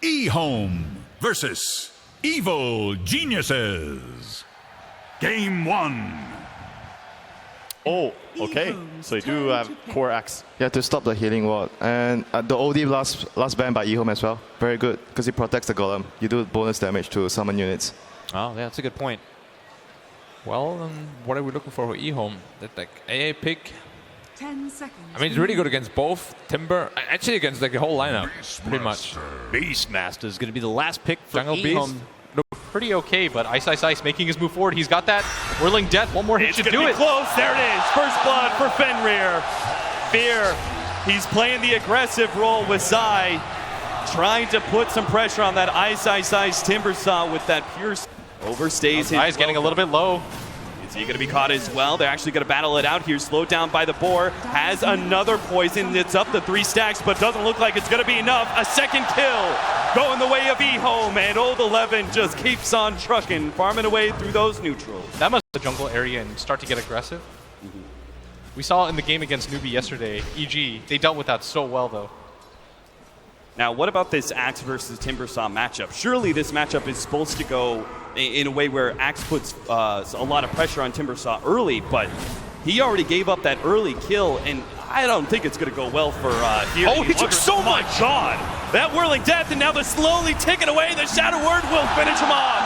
EHOME versus Evil Geniuses. Game 1. Oh, okay. So you do have core X. Yeah, to stop the healing ward. And the OD last ban by EHOME as well. Very good, because it protects the golem. You do bonus damage to summon units. Oh, yeah, that's a good point. Well, what are we looking for EHOME? That like AA pick. 10 seconds. I mean, it's really good against both Timber, actually against like the whole lineup, pretty much. Beastmaster is going to be the last pick for Jungle EHOME. Beast. Look pretty okay, but Ice making his move forward. He's got that Whirling Death. One more hit should do it. Close. There it is. First blood for Fenrir. Fear. He's playing the aggressive role with Zai, trying to put some pressure on that Ice Timbersaw with that pure overstays his. Zai's getting a little bit low. Is he going to be caught as well? They're actually going to battle it out here. Slowed down by the boar. Has another poison. It's up to 3 stacks, but doesn't look like it's going to be enough. A second kill going the way of EHOME, and Old 11 just keeps on trucking, farming away through those neutrals. That must be the jungle area and start to get aggressive. We saw in the game against Newbie yesterday, EG, they dealt with that so well though. Now, what about this Axe versus Timbersaw matchup? Surely this matchup is supposed to go in a way where Axe puts a lot of pressure on Timbersaw early, but he already gave up that early kill, and I don't think it's going to go well for here. Oh, he took so much! My God! That Whirling Death, and now they're slowly ticking away. The Shadow Word will finish him off.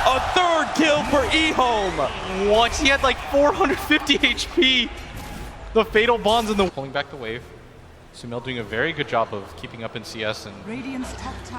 A third kill for EHOME. What? He had like 450 HP. The Fatal Bonds and the pulling back the wave. Sumail doing a very good job of keeping up in CS and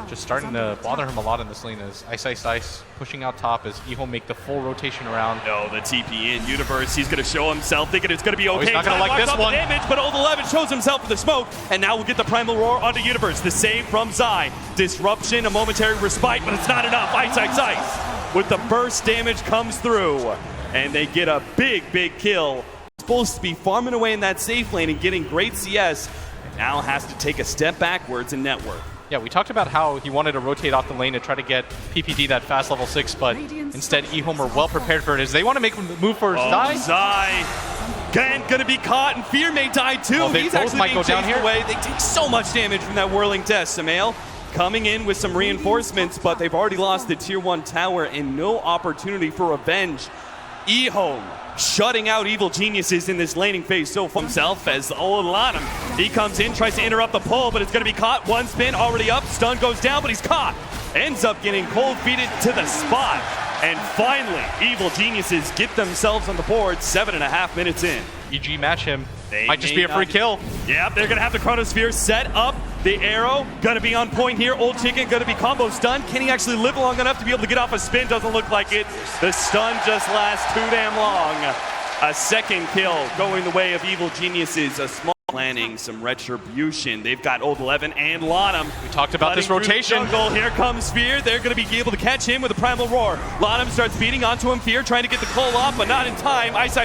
just starting to bother him a lot in this lane as Ice pushing out top as EHOME make the full rotation around. No, the TP in Universe, he's going to show himself, thinking it's going to be okay. He's not going to like this one. Damage, but Old 11 shows himself with the smoke, and now we'll get the Primal Roar onto Universe. The save from Zai. Disruption, a momentary respite, but it's not enough. Ice with the burst damage comes through, and they get a big kill. Supposed to be farming away in that safe lane and getting great CS. Now has to take a step backwards in network. Yeah, we talked about how he wanted to rotate off the lane to try to get PPD that fast level 6, but instead EHOME are well prepared for it as they want to make a move for Zai. Zai, again, gonna be caught, and Fear may die too. Oh, they He's both actually might being go down chased here. away. They take so much damage from that Whirling Death. Sumail coming in with some reinforcements, but they've already lost the tier 1 tower and no opportunity for revenge. EHOME shutting out Evil Geniuses in this laning phase so far himself as Old Lanham. He comes in, tries to interrupt the pull, but it's going to be caught. One spin already up, stun goes down, but he's caught. Ends up getting cold feeted to the spot. And finally, Evil Geniuses get themselves on the board 7.5 minutes in. EG match him. They Might just be a free kill. Yeah, they're going to have the Chronosphere set up. The arrow going to be on point here. Old Chicken going to be combo stunned. Can he actually live long enough to be able to get off a spin? Doesn't look like it. The stun just lasts too damn long. A second kill going the way of Evil Geniuses. A small planning, some retribution. They've got Old 11 and Lanham. We talked about this rotation. Here comes Fear. They're going to be able to catch him with a Primal Roar. Lanham starts beating onto him. Fear trying to get the Cole off, but not in time. Ice.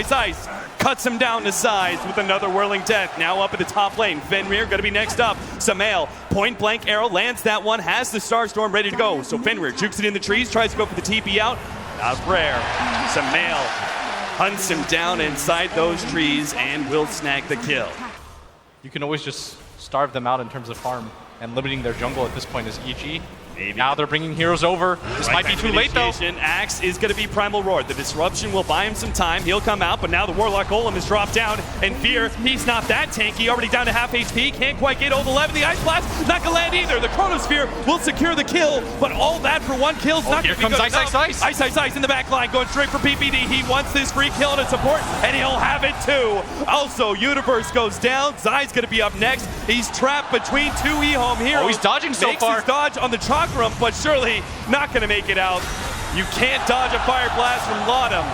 Cuts him down to size with another Whirling Death. Now up at the top lane. Fenrir going to be next up. Sumail, point blank arrow, lands that one, has the Starstorm ready to go. So Fenrir jukes it in the trees, tries to go for the TP out. Not rare. Sumail hunts him down inside those trees and will snag the kill. You can always just starve them out in terms of farm, and limiting their jungle at this point is EG. Maybe. Now they're bringing heroes over. This might be too late though. Axe is going to be Primal Roar. The disruption will buy him some time. He'll come out, but now the Warlock Golem is dropped down. And Fear, he's not that tanky. Already down to half HP. Can't quite get Old 11. The Ice Blast not going to land either. The Chronosphere will secure the kill, but all that for one kill is not going to be good enough. Ice in the back line going straight for PPD. He wants this free kill to support, and he'll have it too. Also, Universe goes down. Zai's going to be up next. He's trapped between two EHOME heroes. Oh, he's dodging so far. Makes his dodge on the Chakram, but surely not going to make it out. You can't dodge a Fire Blast from Lanham.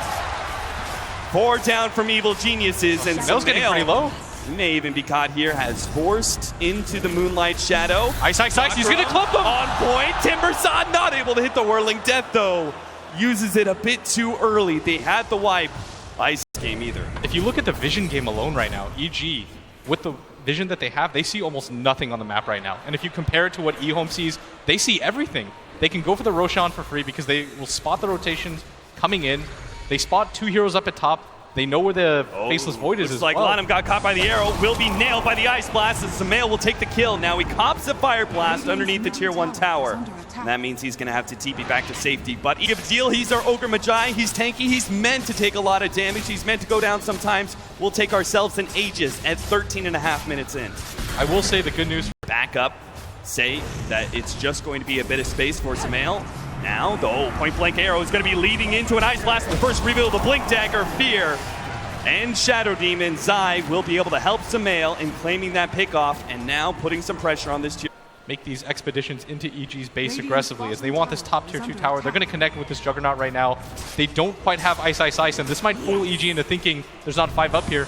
4 down from Evil Geniuses, and Sumail's getting pretty low. He may even be caught here, has forced into the Moonlight Shadow. Ice, he's going to clump him. On point, Timbersaw not able to hit the Whirling Death though. Uses it a bit too early. They had the wipe. Ice game either. If you look at the vision game alone right now, EG, with the vision that they have, they see almost nothing on the map right now. And if you compare it to what EHOME sees, they see everything. They can go for the Roshan for free because they will spot the rotations coming in. They spot 2 heroes up at top. They know where the Faceless Void is looks as like well. Lanham got caught by the arrow, will be nailed by the Ice Blast, and Sumail will take the kill. Now he cops a Fire Blast underneath the Tier 1 tower. And that means he's going to have to TP back to safety. But give a deal, he's our Ogre Magi, he's tanky, he's meant to take a lot of damage, he's meant to go down sometimes. We'll take ourselves an Aegis at 13.5 minutes in. I will say the good news. Back up, say that it's just going to be a bit of space for Sumail. Now the point blank arrow is going to be leading into an Ice Blast. The first reveal of the Blink Dagger, Fear, and Shadow Demon. Zai will be able to help Sumail in claiming that pick off and now putting some pressure on this tier. Make these expeditions into EG's base aggressively as they want this top tier 2 tower. They're going to connect with this Juggernaut right now. They don't quite have Ice, and this might fool EG into thinking there's not 5 up here.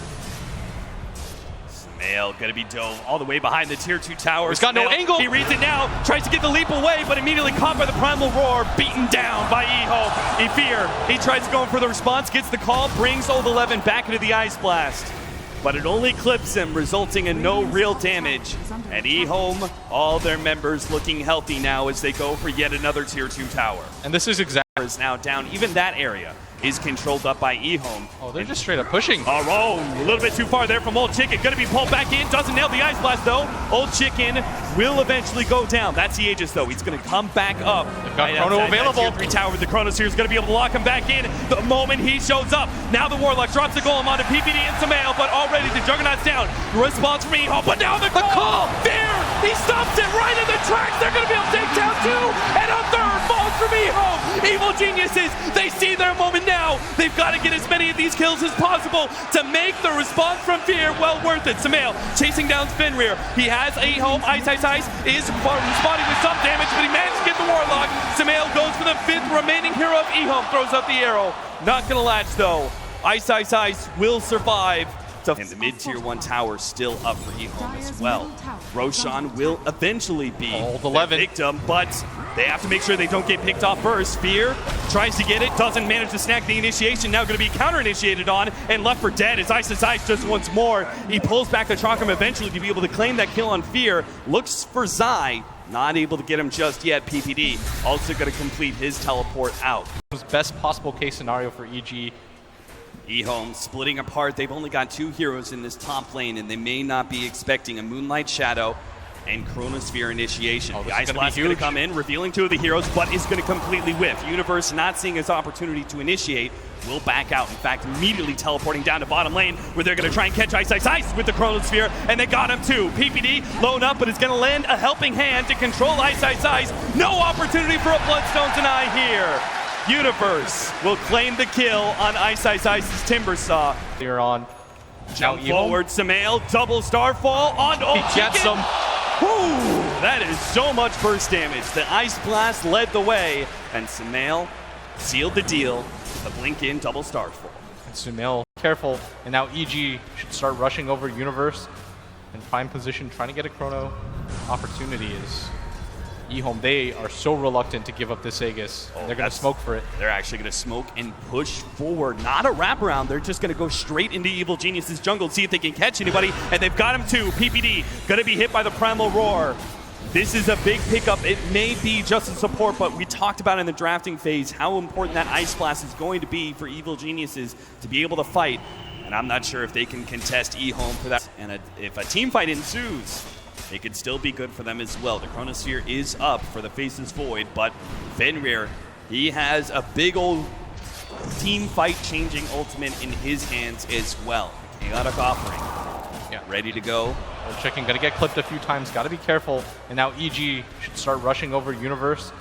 Sumail gonna be dove all the way behind the tier 2 tower. He's got no angle. He reads it now, tries to get the leap away, but immediately caught by the Primal Roar, beaten down by EHOME. Fear, he tries to go in for the response, gets the call, brings Old 11 back into the Ice Blast. But it only clips him, resulting in no real damage. And EHOME, all their members looking healthy now as they go for yet another tier 2 tower. And this is exactly Is now down, even that area is controlled up by EHOME. Oh, they're just straight up pushing. Oh, a little bit too far there from Old Chicken. Gonna be pulled back in. Doesn't nail the Ice Blast though. Old Chicken will eventually go down. That's the Aegis though. He's gonna come back up. They've got Chrono available. Tier 3 tower with the Chronosphere is gonna be able to lock him back in the moment he shows up. Now the Warlock drops the golem onto PPD and Sumail, but already the Juggernaut's down. Response from EHOME, but now the call! Fear! He stops it right in the tracks. They're gonna be able to take down 2, and a third falls from EHOME. Evil Geniuses, they see their moment now. They've got to get as many of these kills as possible to make the response from Fear well worth it. Sumail chasing down Fenrir. He has EHOME, Ice, is responding with some damage, but he managed to get the Warlock. Sumail goes for the 5th remaining hero of EHOME, throws up the arrow. Not gonna latch though. Ice will survive. And the mid-tier 1 tower still up for EHOME as well. Roshan will eventually be the victim, but they have to make sure they don't get picked off first. Fear tries to get it, doesn't manage to snag the initiation, now going to be counter-initiated on and left for dead as Ice just once more. He pulls back the Chakram eventually to be able to claim that kill on Fear. Looks for Zai, not able to get him just yet. PPD also going to complete his teleport out. Best possible case scenario for EG. EHOME splitting apart. They've only got 2 heroes in this top lane, and they may not be expecting a Moonlight Shadow and Chronosphere initiation. The Ice Blast is going to come in, revealing 2 of the heroes, but is going to completely whiff. Universe, not seeing his opportunity to initiate, will back out. In fact, immediately teleporting down to bottom lane, where they're going to try and catch Ice with the Chronosphere, and they got him too. PPD low up, but is going to lend a helping hand to control Ice. No opportunity for a Bloodstone deny here. Universe will claim the kill on Ice's Timber Saw. They're on. Jump forward, Sumail, double Starfall on Old Chicken. He gets him. Woo! That is so much burst damage. The Ice Blast led the way, and Sumail sealed the deal. The blink in, double Starfall. And Sumail, careful, and now EG should start rushing over Universe in prime position, trying to get a Chrono opportunity. Is EHOME, they are so reluctant to give up this Aegis. They're going to smoke for it. They're actually going to smoke and push forward. Not a wraparound. They're just going to go straight into Evil Genius's jungle, see if they can catch anybody, and they've got him too. PPD going to be hit by the Primal Roar. This is a big pickup. It may be just a support, but we talked about in the drafting phase how important that Ice Blast is going to be for Evil Geniuses to be able to fight. And I'm not sure if they can contest EHOME for that. And if a team fight ensues, it could still be good for them as well. The Chronosphere is up for the Faceless Void, but Fenrir, he has a big old team fight changing ultimate in his hands as well. Chaotic Offering. Yeah. Ready to go. Old Chicken gonna get clipped a few times, gotta be careful. And now EG should start rushing over Universe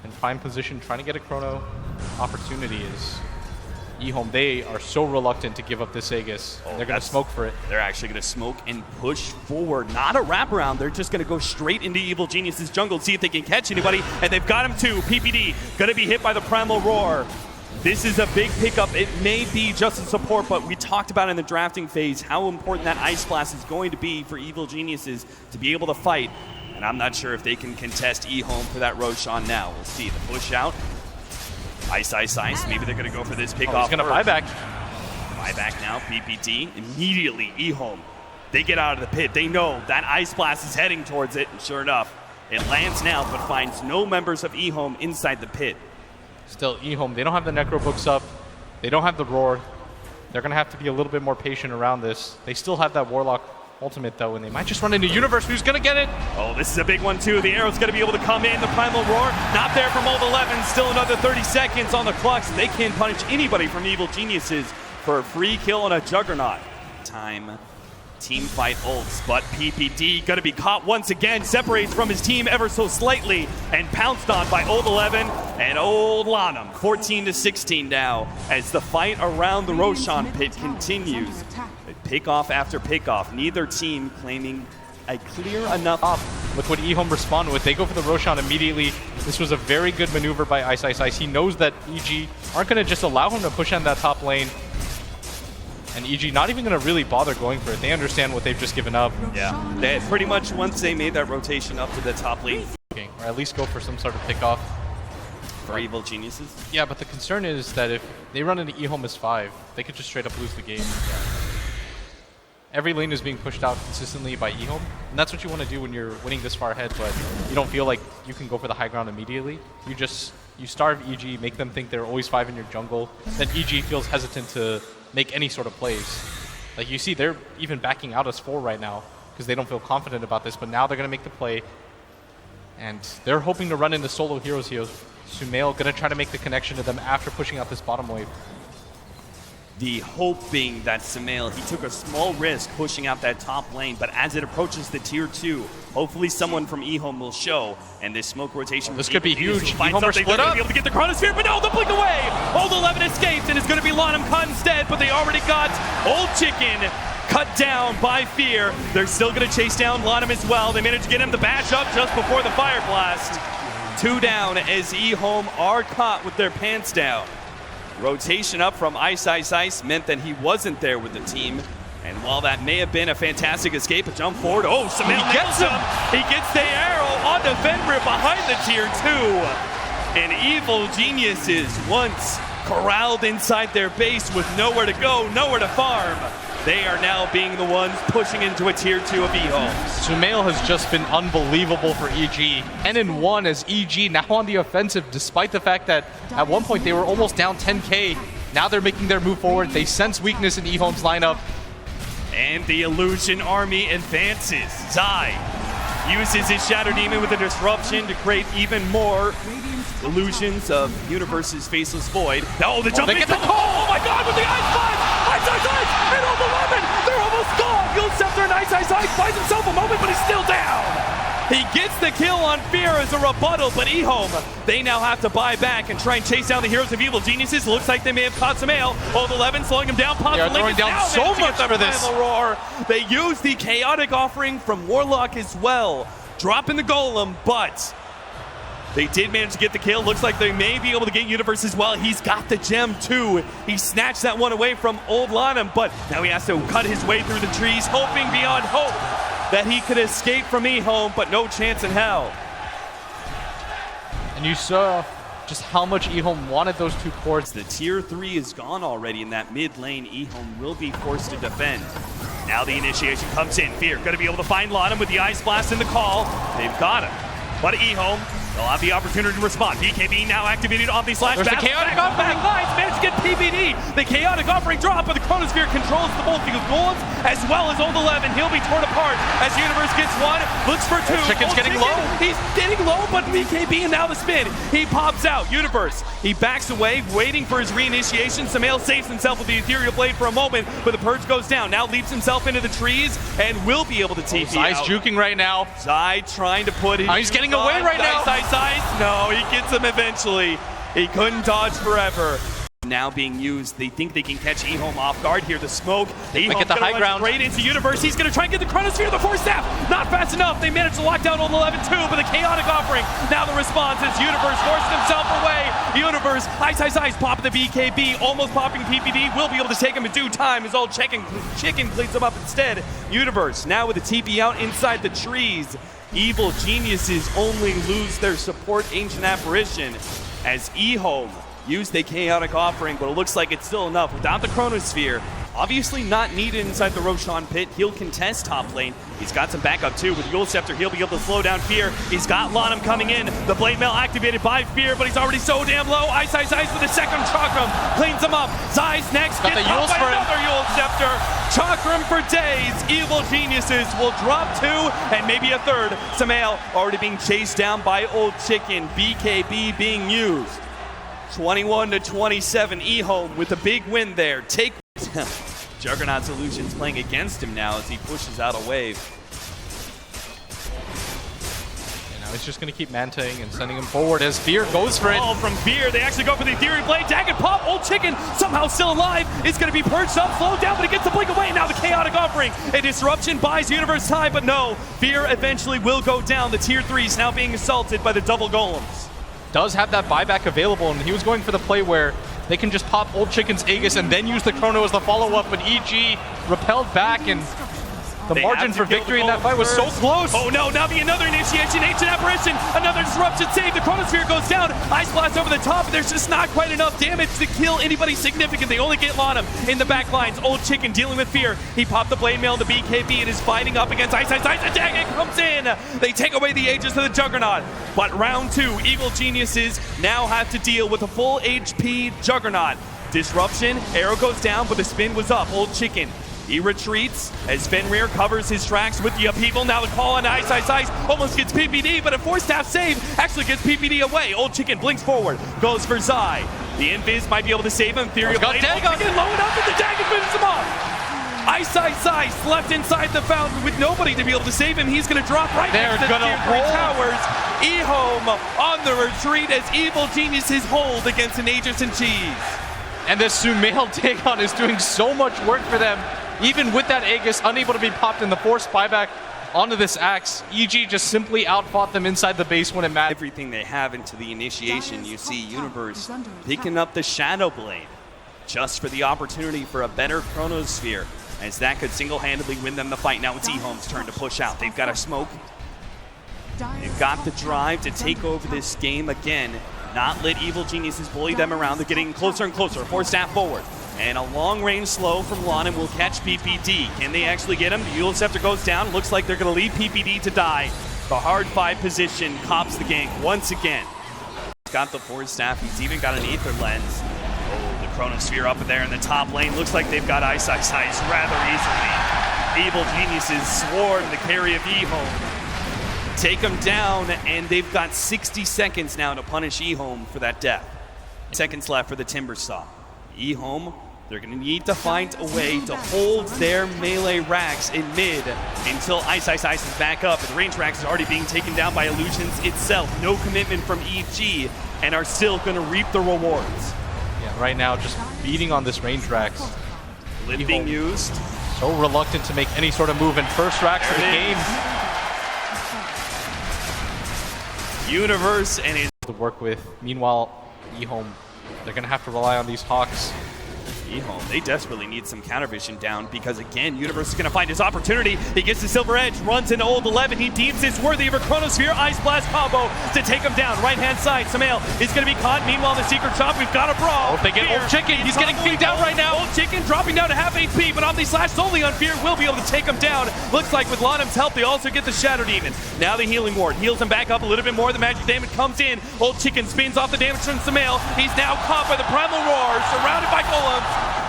in prime position, trying to get a Chrono opportunity. Is EHOME, they are so reluctant to give up this Aegis. They're going to smoke for it. They're actually going to smoke and push forward. Not a wraparound. They're just going to go straight into Evil Genius's jungle, see if they can catch anybody. And they've got him too. PPD going to be hit by the Primal Roar. This is a big pickup. It may be just a support, but we talked about in the drafting phase how important that Ice Blast is going to be for Evil Geniuses to be able to fight. And I'm not sure if they can contest EHOME for that Roshan now. We'll see. The push out. Ice. Maybe they're going to go for this pick off. He's going to buyback. Buyback now. PPT. Immediately, EHOME. They get out of the pit. They know that Ice Blast is heading towards it. And sure enough, it lands now, but finds no members of EHOME inside the pit. Still, EHOME, they don't have the Necro books up. They don't have the Roar. They're going to have to be a little bit more patient around this. They still have that Warlock ultimate, though, and they might just run into Universe, who's going to get it. Oh, this is a big one, too. The arrow's going to be able to come in. The Primal Roar, not there from Old 11. Still another 30 seconds on the clock. So they can't punish anybody from Evil Geniuses for a free kill on a Juggernaut. Time. Team fight ults, but PPD gonna be caught once again, separates from his team ever so slightly, and pounced on by Old 11 and Old Lanham. 14-16 now, as the fight around the Roshan pit continues. Pick-off after pick-off, neither team claiming a clear enough up. Look what EHOME responded with. They go for the Roshan immediately. This was a very good maneuver by Ice. He knows that EG aren't gonna just allow him to push on that top lane. And EG not even going to really bother going for it. They understand what they've just given up. Yeah, they pretty much once they made that rotation up to the top lane. Or at least go for some sort of pickoff. For Evil Geniuses? Yeah, but the concern is that if they run into EHOME as 5, they could just straight up lose the game. Every lane is being pushed out consistently by EHOME, and that's what you want to do when you're winning this far ahead, but you don't feel like you can go for the high ground immediately. You starve EG, make them think they're always 5 in your jungle, then EG feels hesitant to make any sort of plays. Like you see, they're even backing out as 4 right now because they don't feel confident about this, but now they're going to make the play. And they're hoping to run into solo heroes here. Sumail going to try to make the connection to them after pushing out this bottom wave. The hope being that Sumail, he took a small risk pushing out that top lane, but as it approaches the tier 2, hopefully someone from EHOME will show, and this smoke rotation... This could be huge. EHOME are split up. Be able to get the Chronosphere, but no, they'll blink away! Old 11 escapes, and it's going to be Lanham caught instead, but they already got Old Chicken cut down by Fear. They're still going to chase down Lanham as well. They managed to get him to bash up just before the Fire Blast. 2 down as EHOME are caught with their pants down. Rotation up from Ice meant that he wasn't there with the team. And while that may have been a fantastic escape, a jump forward, oh, Sumail gets him! He gets the arrow on the Fenrir behind the tier 2. And Evil Geniuses, once corralled inside their base with nowhere to go, nowhere to farm, they are now being the ones pushing into a tier 2 of EHOME. Sumail has just been unbelievable for EG. 10-1 as EG now on the offensive, despite the fact that at one point they were almost down 10k. Now they're making their move forward. They sense weakness in EHOME's lineup. And the Illusion Army advances. Zai uses his Shadow Demon with a disruption to create even more illusions of Universe's Faceless Void. Oh, the jump! They get the call! Oh my god, with the Ice Blast! Ice! And Old 11! They're almost gone! Field Scepter and Ice finds himself a moment, but he's still down! He gets the kill on Fear as a rebuttal, but EHOME, they now have to buy back and try and chase down the heroes of Evil Geniuses. Looks like they may have caught Sumail. Old 11 slowing him down. They are throwing down so much for this. Roar. They use the Chaotic Offering from Warlock as well, dropping the Golem, but they did manage to get the kill. Looks like they may be able to get Universe as well. He's got the gem too. He snatched that one away from Old Lanham, but now he has to cut his way through the trees, hoping beyond hope that he could escape from EHOME, but no chance in hell. And you saw just how much EHOME wanted those 2 ports. The tier 3 is gone already in that mid lane. EHOME will be forced to defend. Now the initiation comes in. Fear going to be able to find Lanham with the Ice Blast in the call. They've got him. But EHOME, they'll have the opportunity to respond. BKB now activated on the slash. There's the Chaotic Offering. Managed to get PBD. The Chaotic Offering drop, but the Chronosphere controls the both golems as well as Old 11. He'll be torn apart as Universe gets 1, looks for 2. Chicken's getting low. He's getting low, but BKB and now the spin. He pops out. Universe, he backs away, waiting for his reinitiation. Sumail saves himself with the Ethereal Blade for a moment, but the Purge goes down. Now leaps himself into the trees and will be able to TP Zai's out. juking right now. Zai trying to put his... he's getting away right now. Ice. No, he gets him eventually. He couldn't dodge forever. Now being used, they think they can catch EHOME off guard here. The smoke, EHOME get the high ground straight into Universe. He's going to try and get the Chronosphere, the Force Staff. Not fast enough. They managed to lock down Old 11 too, but the Chaotic Offering. Now the response is Universe forced himself away. Universe, Ice, popping the BKB, almost popping PPD. Will be able to take him in due time. His old chicken cleans him up instead. Universe now with the TP out inside the trees. Evil Geniuses only lose their support Ancient Apparition as EHOME use the Chaotic Offering, but it looks like it's still enough. Without the Chronosphere, Obviously not needed inside the Roshan pit. He'll contest top lane. He's got some backup too. With Yule Scepter, he'll be able to slow down Fear. He's got Lanham coming in. The Blade Mail activated by Fear, but he's already so damn low. Ice with a second Chakram. Cleans him up. Zeiss next. Got the gets Yules up by for him. another Yule Scepter. Chakram for days. Evil Geniuses will drop 2 and maybe a third. Samael already being chased down by Old Chicken. BKB being used. 21-27. EHOME with a big win there. Take Juggernaut Solutions playing against him now as he pushes out a wave. And now he's just going to keep manting and sending him forward as Fear goes for it. Oh, from Fear, they actually go for the Ethereal Blade. Dagged pop, Old Chicken somehow still alive. It's going to be perched up, slowed down, but he gets the blink away. Now the Chaotic Offering. A disruption buys Universe time, but no. Fear eventually will go down. The tier 3s now being assaulted by the double golems. Does have that buyback available, and he was going for the play where they can just pop Old Chicken's Aegis and then use the Chrono as the follow-up, but EG repelled back, and the They margin have to for kill victory the in that fight was so first. close. Oh no, now be another initiation, Ancient Apparition, another disruption save, the Chronosphere goes down, Ice Blast over the top, but there's just not quite enough damage to kill anybody significant. They only get Lanham in the back lines. Old Chicken dealing with Fear. He popped the Blade Mail in the BKB and is fighting up against Ice. Attack it comes in. They take away the Aegis of the Juggernaut. But round 2, Evil Geniuses now have to deal with a full HP Juggernaut. Disruption, arrow goes down, but the spin was up. Old Chicken, he retreats as Fenrir covers his tracks with the upheaval. Now the call on Ice almost gets PPD, but a 4-staff save actually gets PPD away. Old Chicken blinks forward, goes for Zai. The Invis might be able to save him. Ethereal Blade, Old Chicken low enough, and the Dagon finishes him off. Ice left inside the fountain with nobody to be able to save him. He's going to drop right They're next to the gonna tier 3 roll. towers. EHOME on the retreat as Evil Geniuses hold against an Aegis and Cheese. And this Sumail Dagon is doing so much work for them. Even with that Aegis, unable to be popped in the forced buyback onto this Axe, EG just simply outfought them inside the base when it mattered. Everything they have into the initiation, you see Universe picking up the Shadow Blade just for the opportunity for a better Chronosphere, as that could single-handedly win them the fight. Now it's EHOME's turn to push out. They've got a smoke. They've got the drive to take over this game again. Not let Evil Geniuses bully them around. They're getting closer and closer. 4-staff forward. And a long-range slow from Lanham will catch PPD. Can they actually get him? The Yule Scepter goes down. Looks like they're going to leave PPD to die. The hard 5 position cops the gank once again. He's got the 4-staff. He's even got an Aether Lens. Oh, the Chronosphere up there in the top lane. Looks like they've got Ice rather easily. Evil Geniuses swarm the carry of EHOME. Take them down, and they've got 60 seconds now to punish EHOME for that death. Seconds left for the Timbersaw. EHOME, they're going to need to find a way to hold their melee racks in mid until Ice is back up. The range racks is already being taken down by Illusions itself. No commitment from EG, and are still going to reap the rewards. Yeah, right now just beating on this range racks. Lip being used. So reluctant to make any sort of move, and first racks of the game. Universe and his To work with. Meanwhile, EHOME, they're going to have to rely on these Hawks. EHOME, they desperately need some counter vision down because, again, Universe is going to find his opportunity. He gets the Silver Edge, runs into Old 11. He deems this worthy of a Chronosphere Ice Blast combo to take him down. Right-hand side, Samael is going to be caught. Meanwhile, the Secret Shop, we've got a brawl. Oh, they get Old Chicken. He's getting feed down right now. Old Chicken dropping down to half HP, but Omni Slash solely on Fear will be able to take him down. Looks like with Lanham's help, they also get the Shadow Demon. Now the Healing Ward heals him back up a little bit more. The magic damage comes in. Old Chicken spins off the damage from Samael. He's now caught by the Primal Roar, surrounded by golems,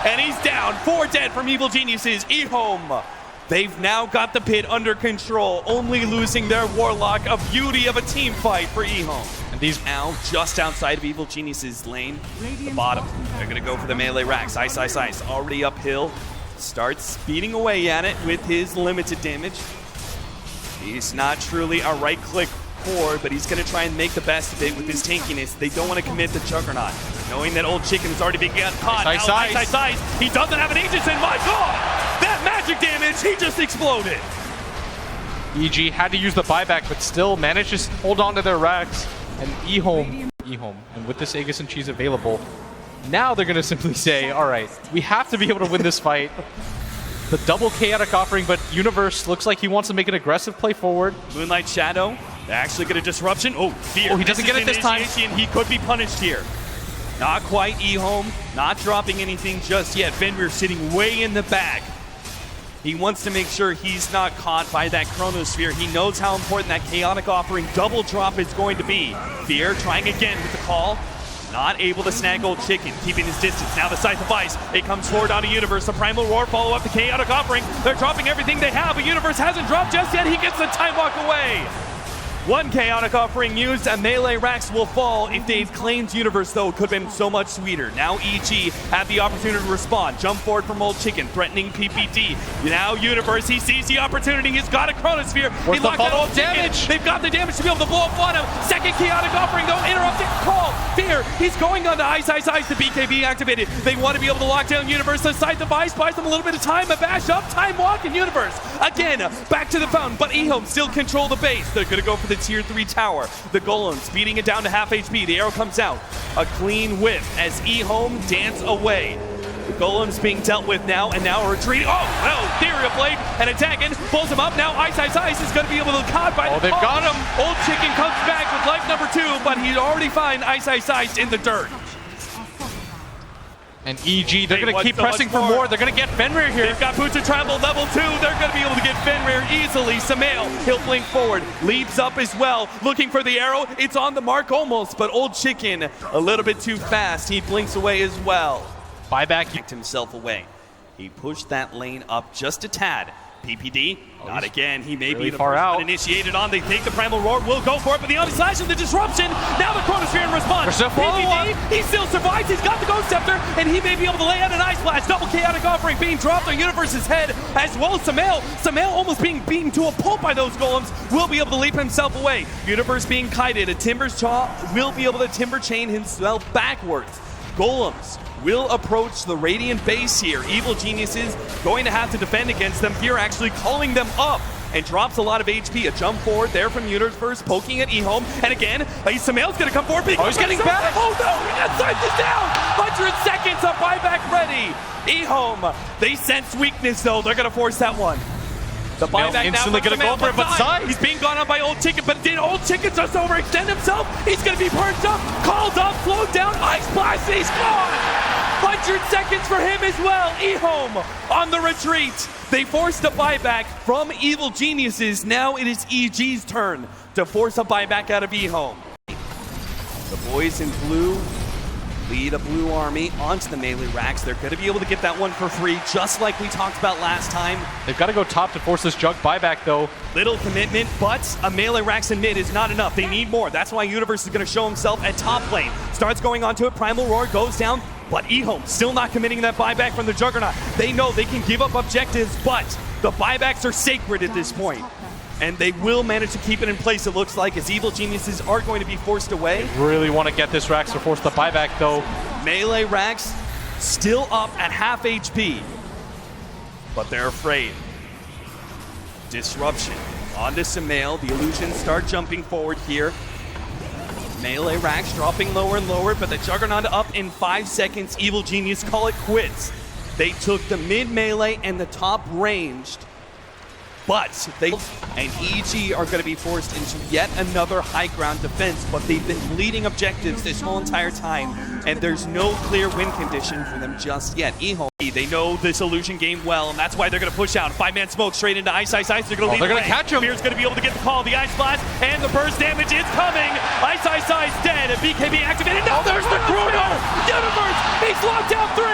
and he's down. 4 dead from Evil Geniuses. EHOME, they've now got the pit under control, only losing their Warlock. A beauty of a team fight for EHOME. And these now just outside of Evil Geniuses lane, the bottom. They're going to go for the melee racks. Ice already uphill. Starts speeding away at it with his limited damage. He's not truly a right-click core, but he's going to try and make the best of it with his tankiness. They don't want to commit the Juggernaut, knowing that Old Chicken has already been caught. Ice. He doesn't have an Aegis, and my God, that magic damage, he just exploded. EG had to use the buyback, but still managed to hold on to their racks. And EHOME, and with this Aegis and Cheese available, now they're going to simply say, all right, we have to be able to win this fight. The double Chaotic Offering, but Universe looks like he wants to make an aggressive play forward. Moonlight Shadow, they actually get a disruption. Oh, Fear. Oh, he doesn't get it this time. He could be punished here. Not quite EHOME, not dropping anything just yet. Fenrir sitting way in the back. He wants to make sure he's not caught by that Chronosphere. He knows how important that Chaotic Offering double drop is going to be. Fear trying again with the call. Not able to snag Old Chicken, keeping his distance. Now the Scythe of Ice. It comes forward onto Universe. The Primal Roar follow up the Chaotic Offering. They're dropping everything they have, but Universe hasn't dropped just yet. He gets the Time Walk away. One Chaotic Offering used, a melee Rax will fall. If they'd claimed Universe, though, it could have been so much sweeter. Now EG had the opportunity to respond. Jump forward from Old Chicken, threatening PPD. Now Universe, he sees the opportunity. He's got a Chronosphere. Where's he the locked out follow-up Old Chicken. damage? They've got the damage to be able to blow up on him. Second Chaotic Offering, though, interrupted. Call. Fear. He's going on to Ice. The BKB activated. They want to be able to lock down Universe. The Scythe of Ice buys them a little bit of time. A bash up, Time Walk, and Universe. Again, back to the fountain, but EHOME still control the base. They're going to go for the tier 3 tower. The Golems beating it down to half HP. The arrow comes out. A clean whip as EHOME dance away. The Golems being dealt with now, and now a retreat. Oh, well, Ethereal Blade and attacking. Pulls him up. Now Ice is going to be able to caught by the they've got him. Old Chicken comes back with life number 2, but he'd already find Ice in the dirt. And EG, they're They going to want keep so much pressing for more. more. They're going to get Fenrir here. They've got Boots of Travel level 2. They're going to be able to get Fenrir easily. Samael, he'll blink forward. Leaps up as well. Looking for the arrow. It's on the mark almost, but Old Chicken a little bit too fast. He blinks away as well. Buyback. Yanked himself away. He pushed that lane up just a tad. PPD, not again. He may really be the far first out. one initiated on. They think the Primal Roar will go for it, but the Onslaught and the disruption. Now the Chronosphere in response. There's a follow-up. PPD, he still survives. He's got the Ghost Scepter, and he may be able to lay out an Ice Blast. Double Chaotic Offering being dropped on Universe's head, as well as Samael. Samael almost being beaten to a pulp by those Golems. Will be able to leap himself away. Universe being kited. A Timber's Jaw will be able to Timber Chain himself backwards. Golems will approach the Radiant base here. Evil Geniuses going to have to defend against them. Fear actually calling them up and drops a lot of HP. A jump forward there from Universe, poking at EHOME. And again, Samael's going to come forward. Oh, he's getting back. Oh no, he got this down. 100 seconds of buyback ready. EHOME, they sense weakness though. They're going to force that one. The buyback instantly now gonna go for it, but Sai. He's being gone on by Old Chicken, but did Old Chicken just overextend himself? He's gonna be perched up, called up, slowed down, Ice Blast, and he's gone! 100 seconds for him as well. EHOME on the retreat. They forced a buyback from Evil Geniuses. Now it is EG's turn to force a buyback out of EHOME. The boys in blue lead a blue army onto the melee racks. They're going to be able to get that one for free, just like we talked about last time. They've got to go top to force this jug buyback, though. Little commitment, but a melee racks in mid is not enough. They need more. That's why Universe is going to show himself at top lane. Starts going onto it. Primal Roar goes down, but EHOME still not committing that buyback from the Juggernaut. They know they can give up objectives, but the buybacks are sacred at this point. And they will manage to keep it in place, it looks like, as Evil Geniuses are going to be forced away. Really want to get this Rax to force the buyback, though. Melee Rax still up at half HP, but they're afraid. Disruption onto Samael. The illusions start jumping forward here. Melee Rax dropping lower and lower, but the Juggernaut up in 5 seconds. Evil Genius call it quits. They took the mid melee and the top ranged, but they and EG are going to be forced into yet another high ground defense, but they've been leading objectives this whole entire time, and there's no clear win condition for them just yet. EHOME, they know this illusion game well, and that's why they're going to push out. 5-man smoke straight into Ice. They're going to lead. They're going to catch him. Fear's going to be able to get the call. The Ice Blast and the burst damage is coming. Ice dead. BKB activated. No, there's the Chrono. Universe, he's locked down 3.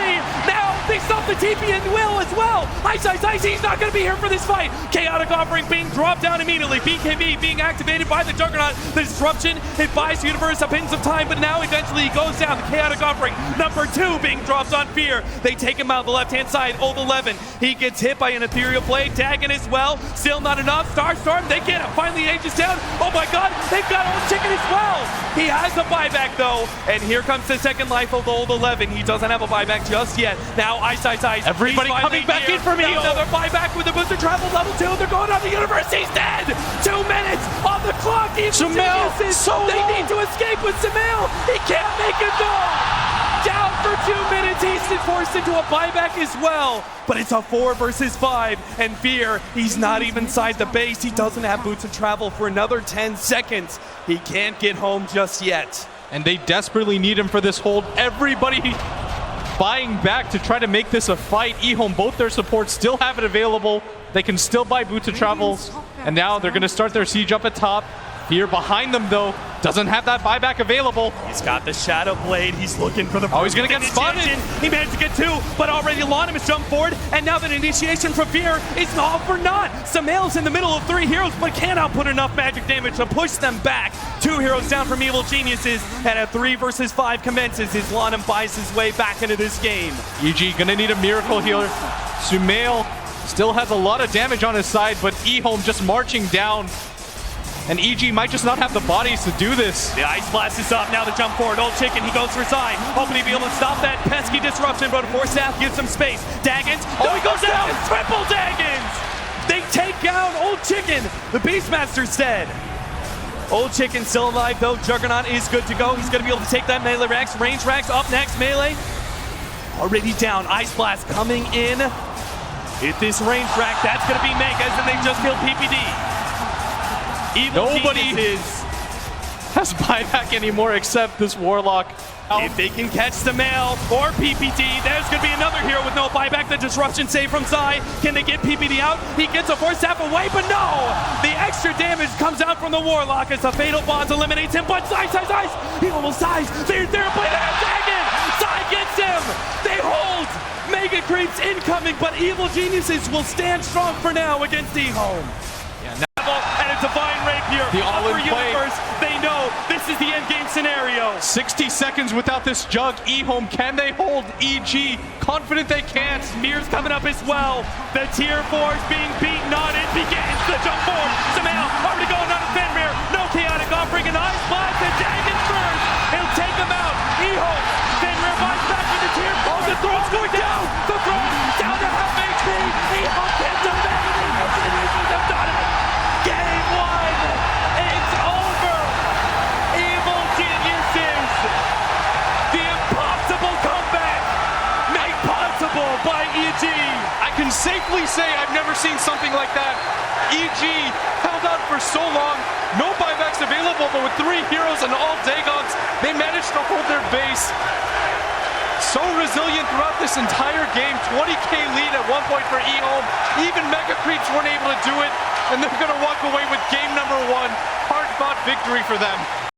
Now they stop the TP and Will as well. Ice, he's not going to be here for this fight. Chaotic Offering being dropped down immediately. BKB being activated by the Juggernaut. The disruption, it buys Universe a pin some time, but now eventually he goes down. The Chaotic Offering, number 2 being dropped on Fear. They take him out the left-hand side. Old 11, he gets hit by an Ethereal Blade. Tagging as well. Still not enough. Starstorm, they get him. Finally ages down. Oh my god, they've got Old Chicken as well. He has the buyback though, and here comes the second life of the Old 11. He doesn't have a buyback just yet. Now Ice. Everybody coming back in for me. Another buyback with the booster travel level 2. They're going on the Universe. He's dead. 2 minutes on the clock. Samael, they need to escape with Samael. He can't make it though. Down for 2 minutes. He's forced into a buyback as well. But it's a 4 versus 5. And Fear, he's not even inside the base. He doesn't have boots of travel for another 10 seconds. He can't get home just yet. and they desperately need him for this hold. Everybody buying back to try to make this a fight. EHOME, both their supports still have it available. They can still buy Boot to Travel, and now they're going to start their siege up at top. Fear behind them, though, doesn't have that buyback available. He's got the Shadow Blade. He's looking for the he's going to get spotted. He managed to get 2, but already Lonham has jumped forward, and now that initiation from Fear is all for naught. Samael's in the middle of 3 heroes, but can't output enough magic damage to push them back. 2 heroes down from Evil Geniuses, and a 3 versus 5 commences as Lonham buys his way back into this game. EG going to need a miracle healer. Samael still has a lot of damage on his side, but EHOME just marching down. And EG might just not have the bodies to do this. The Ice Blast is up, now the jump forward. Old Chicken, he goes for side. Hoping to be able to stop that pesky disruption, but Forstaff gives some space. Daggins, he goes down! Triple Daggins! They take down Old Chicken, the Beastmaster's dead. Old Chicken still alive though, Juggernaut is good to go. He's gonna be able to take that melee Rax. Range Rax up next, melee. Already down, Ice Blast coming in. Hit this range rack, that's gonna be Megas, and they just killed PPD. Nobody has buyback anymore except this Warlock. If they can catch Samael or PPD, there's going to be another hero with no buyback. The disruption save from Sai. Can they get PPD out? He gets a force tap away, but no! The extra damage comes out from the Warlock as the Fatal Bonds eliminates him, but Sai! He almost dies. They're playing that Dragon! Sai gets him! They hold! Mega Creeps incoming, but Evil Geniuses will stand strong for now against EHOME. And a Divine Rapier, the all-in play. Universe, they know this is the endgame scenario. 60 seconds without this jug. EHOME, can they hold EG? Confident they can. Smear's coming up as well. The tier 4's being beaten on. It begins the jump forward. Samael already going on a Fenrir. No chaotic offering, an Ice Blast, and Daggins first. He'll take him out. EHOME, Fenrir buys back into tier 4. The throne's going down. The throne down to half HP. EHOME can't do that. They've done it. Game 1, it's over! Evil Geniuses! The impossible comeback made possible by EG! I can safely say I've never seen something like that. EG held out for so long, no buybacks available, but with 3 heroes and all Dagons, they managed to hold their base. So resilient throughout this entire game, 20k lead at one point for EHOME. Even MEGACREEPs weren't able to do it, and they're going to walk away with game number 1. Hard-fought victory for them.